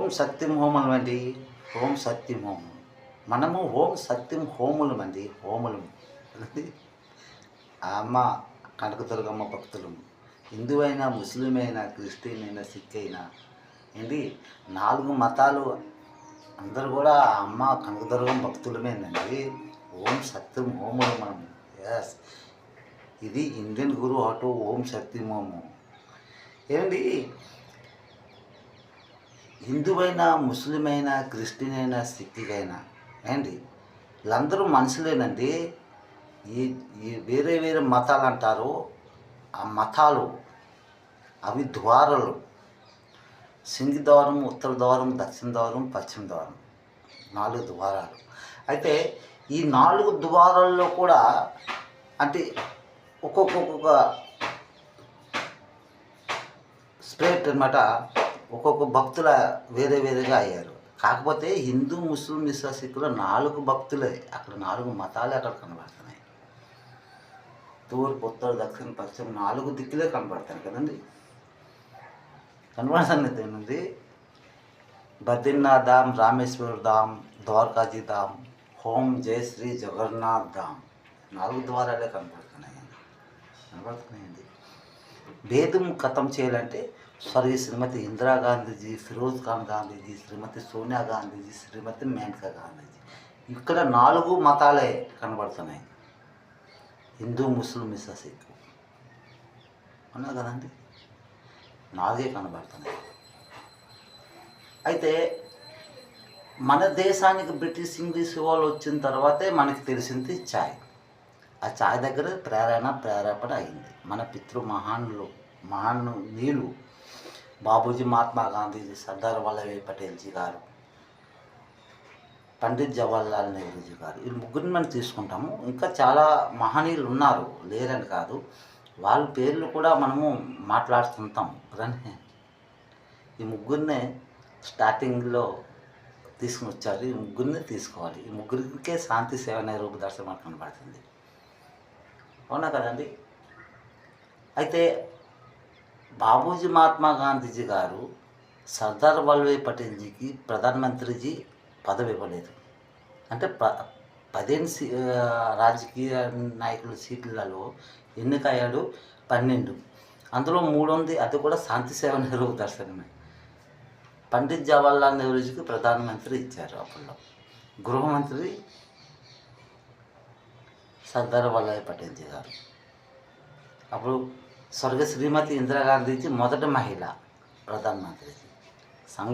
ఓం సత్యం హోమం అండి. ఓం సత్యం హోమం. మనము ఓం సత్యం హోములం అండి. హోములం అది ఆ అమ్మ కనకదుర్గమ్మ భక్తులము. హిందువైనా, ముస్లిం అయినా, క్రిస్టియన్ అయినా, సిక్ అయినా ఏంటి 4 మతాలు అందరూ కూడా ఆ అమ్మ కనకదుర్గమ్మ భక్తులమేనండి. ఓం సత్యం హోములు మనం. ఎస్, ఇది ఇండియన్ గురు ఆటో ఓం సత్యం హోమం. ఏమండి, హిందువైనా, ముస్లిం అయినా, క్రిస్టియన్ అయినా, సిక్ అయినా ఏంటి వీళ్ళందరూ మనుషులేనండి. ఈ ఈ వేరే వేరే మతాలు అంటారు. ఆ మతాలు అవి ద్వారాలు. సింగి ద్వారం, ఉత్తర ద్వారం, దక్షిణ ద్వారం, పశ్చిమ ద్వారం, 4 ద్వారాలు. అయితే ఈ 4 ద్వారాల్లో కూడా అంటే ఒక్కొక్క స్ప్రేట్ అనమాట. ఒక్కొక్క భక్తుల వేరే వేరేగా అయ్యారు. కాకపోతే హిందూ, ముస్లిం, సిక్కులు 4 భక్తులే. అక్కడ 4 మతాలే అక్కడ కనబడుతున్నాయి. తూర్పు, ఉత్తర, దక్షిణ, పశ్చిమ 4 దిక్కులే కనబడతాయి కదండి. కనబడుతున్నది ఏముంది? బద్రీనాథ్ ధామ్, రామేశ్వర్ ధామ్, ద్వారకాజీ ధామ్, హోం జయ శ్రీ జగన్నాథ్ ధామ్ 4 ద్వారాలే కనబడుతున్నాయండి. భేదం ఖతం చేయాలంటే స్వర్గీయ శ్రీమతి ఇందిరాగాంధీజీ, ఫిరోజ్ ఖాన్ గాంధీజీ, శ్రీమతి సోనియా గాంధీజీ, శ్రీమతి మేనకా గాంధీజీ, ఇక్కడ 4 మతాలే కనబడుతున్నాయి. హిందూ, ముస్లిం, సిక్ ఉన్నా కదండి, 4 కనబడుతున్నాయి. అయితే మన దేశానికి బ్రిటిష్, ఇంగ్లీష్ వాళ్ళు వచ్చిన తర్వాతే మనకి తెలిసింది ఛాయ్. ఆ ఛాయ్ దగ్గర ప్రేరేపణ అయింది. మన మహానీయులు బాబూజీ, మహాత్మా గాంధీజీ, సర్దార్ వల్లభాయ్ పటేల్జీ గారు, పండిత్ జవహర్లాల్ నెహ్రూజీ గారు, ఈ ముగ్గురిని మనం తీసుకుంటాము. ఇంకా చాలా మహనీయులు ఉన్నారు, లేరని కాదు. వాళ్ళ పేర్లు కూడా మనము మాట్లాడుతుంటాం కదండి. ఈ ముగ్గురినే స్టార్టింగ్లో తీసుకుని వచ్చారు. ఈ ముగ్గురిని తీసుకోవాలి. ఈ ముగ్గురికే శాంతి సేవ అనే రూప దర్శనం మనకు కనబడుతుంది. అవునా కదండి. అయితే బాబూజీ, మహాత్మా గాంధీజీ గారు సర్దార్ వల్లభాయ్ పటేల్జీకి ప్రధానమంత్రిజీ పదవి ఇవ్వలేదు. అంటే 15 రాజకీయ నాయకుల సీట్లలో ఎన్నికయ్యాడు 12. అందులో 3 ఉంది, అది కూడా శాంతి సేవ నెహ్రూ దర్శనమే. పండిత్ జవహర్లాల్ నెహ్రూజీకి ప్రధానమంత్రి ఇచ్చారు. అప్పుడు గృహమంత్రి సర్దార్ వల్లభాయ్ పటేల్జీ గారు. అప్పుడు స్వర్గ శ్రీమతి ఇందిరాగాంధీజీ మొదటి మహిళ ప్రధానమంత్రి. సంఘ